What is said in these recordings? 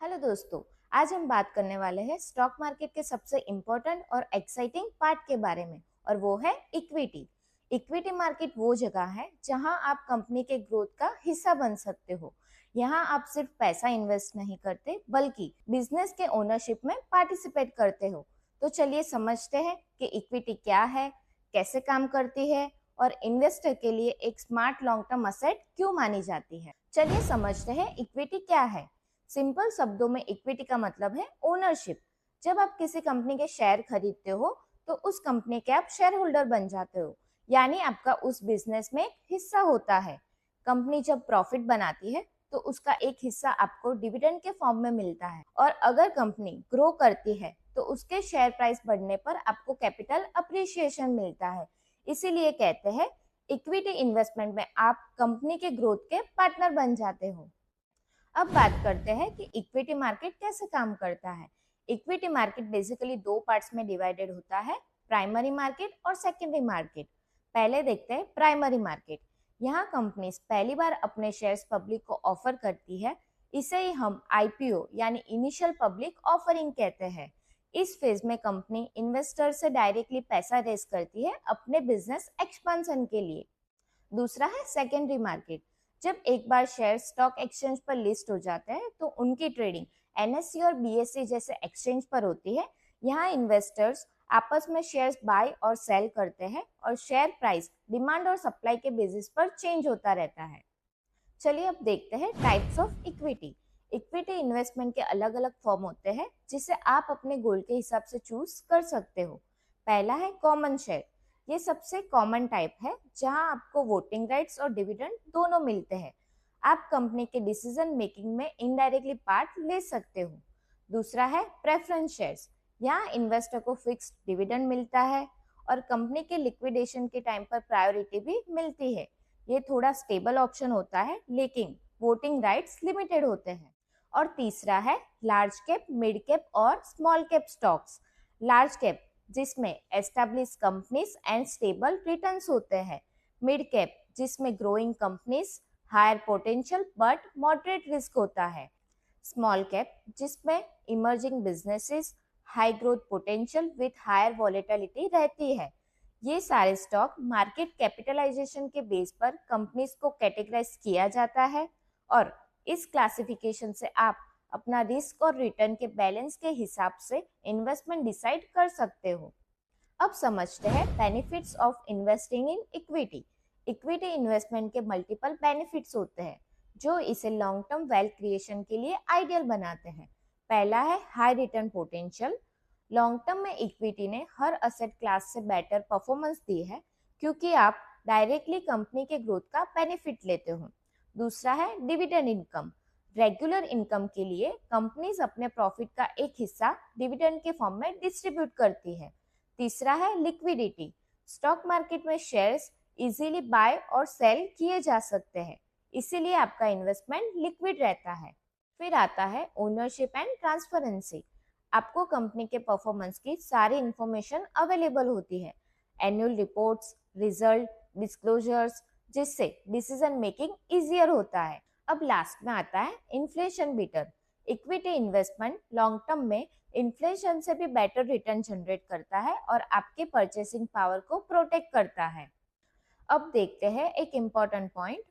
Hello दोस्तों। आज हम बात करने वाले हैं स्टॉक मार्केट के सबसे इम्पोर्टेंट और एक्साइटिंग पार्ट के बारे में, और वो है इक्विटी। इक्विटी मार्केट वो जगह है जहां आप कंपनी के ग्रोथ का हिस्सा बन सकते हो। यहाँ आप सिर्फ पैसा इन्वेस्ट नहीं करते बल्कि बिजनेस के ओनरशिप में पार्टिसिपेट करते हो। तो चलिए समझते हैं कि इक्विटी क्या है, कैसे काम करती है और इन्वेस्टर के लिए एक स्मार्ट लॉन्ग टर्म असेट क्यों मानी जाती है। चलिए समझते हैं इक्विटी क्या है। सिंपल शब्दों में इक्विटी का मतलब है ओनरशिप। जब आप किसी कंपनी के शेयर खरीदते हो तो उस कंपनी के आप शेयर होल्डर बन जाते हो, यानी आपका उस बिजनेस में एक हिस्सा होता है। कंपनी जब प्रॉफिट बनाती है तो उसका एक हिस्सा आपको डिविडेंड के फॉर्म में मिलता है, और अगर कंपनी ग्रो करती है तो उसके शेयर प्राइस बढ़ने पर आपको कैपिटल अप्रिसिएशन मिलता है। इसीलिए कहते हैं इक्विटी इन्वेस्टमेंट में आप कंपनी के ग्रोथ के पार्टनर बन जाते हो। अब बात करते हैं कि इक्विटी मार्केट कैसे काम करता है। इक्विटी मार्केट बेसिकली दो पार्ट्स में डिवाइडेड होता है, प्राइमरी मार्केट और सेकेंडरी मार्केट। पहले देखते हैं प्राइमरी मार्केट। यहाँ कंपनीज पहली बार अपने शेयर्स पब्लिक को ऑफर करती है। इसे ही हम आईपीओ यानी इनिशियल पब्लिक ऑफरिंग कहते हैं। इस फेज में कंपनी इन्वेस्टर से डायरेक्टली पैसा रेज करती है अपने बिजनेस एक्सपेंशन के लिए। दूसरा है सेकेंडरी मार्केट। जब एक बार शेयर स्टॉक एक्सचेंज पर लिस्ट हो जाते हैं तो उनकी ट्रेडिंग एनएससी और बीएससी जैसे एक्सचेंज पर होती है। यहाँ इन्वेस्टर्स आपस में शेयर्स बाय और सेल करते हैं और शेयर प्राइस डिमांड और सप्लाई के बेसिस पर चेंज होता रहता है। चलिए अब देखते हैं types of equity. Equity investment के अलग अलग फॉर्म होते हैं जिसे आप अपने गोल के हिसाब से चूज कर सकते हो। पहला है कॉमन शेयर। ये सबसे कॉमन टाइप है जहां आपको वोटिंग राइट्स और डिविडेंड दोनों मिलते हैं। आप कंपनी के डिसीजन मेकिंग में इनडायरेक्टली पार्ट ले सकते हो। दूसरा है प्रेफरेंस शेयर्स। यहाँ इन्वेस्टर को फिक्स्ड डिविडेंड मिलता है और कंपनी के लिक्विडेशन के टाइम पर प्रायोरिटी भी मिलती है। ये थोड़ा स्टेबल ऑप्शन होता है लेकिन वोटिंग राइट्स लिमिटेड होते हैं। और तीसरा है लार्ज कैप, मिड कैप और small cap stocks. Large cap जिसमें establish companies and stable returns होते हैं। मिड कैप जिसमें growing companies, higher potential but moderate risk होता है। स्मॉल कैप जिसमें emerging businesses, high growth potential with higher volatility रहती है। ये सारे स्टॉक मार्केट कैपिटलाइजेशन के बेस पर कंपनीज को कैटेगराइज किया जाता है, और इस क्लासिफिकेशन से आप अपना रिस्क और रिटर्न के बैलेंस के हिसाब से इन्वेस्टमेंट डिसाइड कर सकते हो। अब समझते हैं benefits of investing in equity. Equity investment के मल्टीपल बेनिफिट्स होते हैं जो इसे लॉन्ग टर्म वेल्थ क्रिएशन के लिए आइडियल बनाते हैं। पहला है high return potential. Long term में इक्विटी ने हर असेट क्लास से बेटर परफॉर्मेंस दी है क्योंकि आप डायरेक्टली कंपनी के ग्रोथ का बेनिफिट लेते हो। दूसरा है डिविडेंड इनकम। रेगुलर इनकम के लिए कंपनीज अपने प्रॉफिट का एक हिस्सा डिविडेंड के फॉर्म में डिस्ट्रीब्यूट करती है। तीसरा है लिक्विडिटी। स्टॉक मार्केट में शेयर्स इजीली बाय और सेल किए जा सकते हैं, इसीलिए आपका इन्वेस्टमेंट लिक्विड रहता है। फिर आता है ओनरशिप एंड ट्रांसपेरेंसी। आपको कंपनी के परफॉर्मेंस की सारी इंफॉर्मेशन अवेलेबल होती है, एनुअल रिपोर्ट्स, रिजल्ट, डिस्क्लोजर्स, जिससे डिसीजन मेकिंग इजियर होता है। अब लास्ट में आता है inflation beater. Equity investment long term में इन्फ्लेशन से भी बेटर रिटर्न जनरेट करता है और आपके परचेसिंग पावर को प्रोटेक्ट करता है। अब देखते हैं एक important point,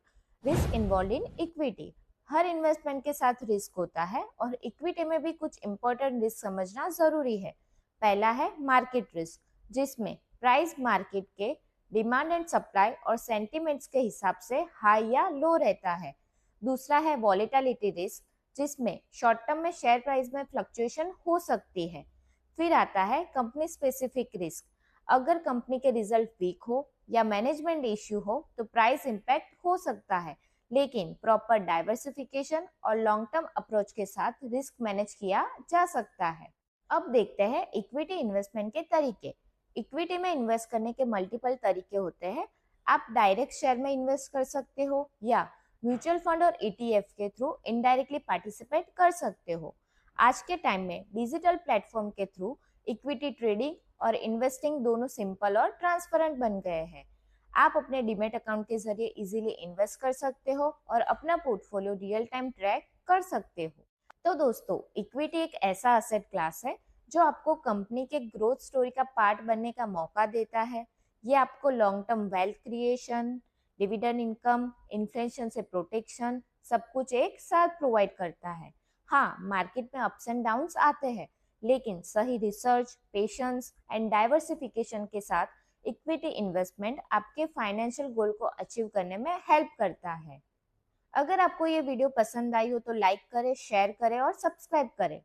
risk involve in equity. Her investment के साथ रिस्क होता है और इक्विटी में भी कुछ इम्पोर्टेंट रिस्क समझना जरूरी है। पहला है मार्केट रिस्क, जिसमें प्राइस मार्केट के डिमांड एंड सप्लाई और सेंटिमेंट्स के हिसाब से हाई या लो रहता है। दूसरा है वॉलेटिलिटी रिस्क, जिसमें शॉर्ट टर्म में शेयर प्राइस में फ्लक्चुएशन हो सकती है। फिर आता है कंपनी स्पेसिफिक रिस्क। अगर कंपनी के रिजल्ट वीक हो या मैनेजमेंट इश्यू हो तो प्राइस इंपैक्ट हो सकता है, लेकिन प्रॉपर डाइवर्सिफिकेशन और लॉन्ग टर्म अप्रोच के साथ रिस्क मैनेज किया जा सकता है। अब देखते हैं इक्विटी इन्वेस्टमेंट के तरीके। इक्विटी में इन्वेस्ट करने के मल्टीपल तरीके होते हैं। आप डायरेक्ट शेयर में इन्वेस्ट कर सकते हो या म्यूचुअल फंड और ईटीएफ के थ्रू इनडायरेक्टली पार्टिसिपेट कर सकते हो। आज के टाइम में डिजिटल प्लेटफॉर्म के थ्रू इक्विटी ट्रेडिंग और इन्वेस्टिंग दोनों सिंपल और ट्रांसपेरेंट बन गए हैं। आप अपने डीमेट अकाउंट के जरिए इजीली इन्वेस्ट कर सकते हो और अपना पोर्टफोलियो रियल टाइम ट्रैक कर सकते हो। तो दोस्तों, इक्विटी एक ऐसा असेट क्लास है जो आपको कंपनी के ग्रोथ स्टोरी का पार्ट बनने का मौका देता है। ये आपको long term wealth creation, dividend income, inflation से प्रोटेक्शन, सब कुछ एक साथ प्रोवाइड करता है। हाँ, मार्केट में अप्स एंड डाउन्स आते हैं, लेकिन सही रिसर्च, पेशेंस एंड डाइवर्सिफिकेशन के साथ इक्विटी इन्वेस्टमेंट आपके फाइनेंशियल गोल को अचीव करने में हेल्प करता है। अगर आपको ये वीडियो पसंद आई हो तो लाइक करें, शेयर करें और सब्सक्राइब करें।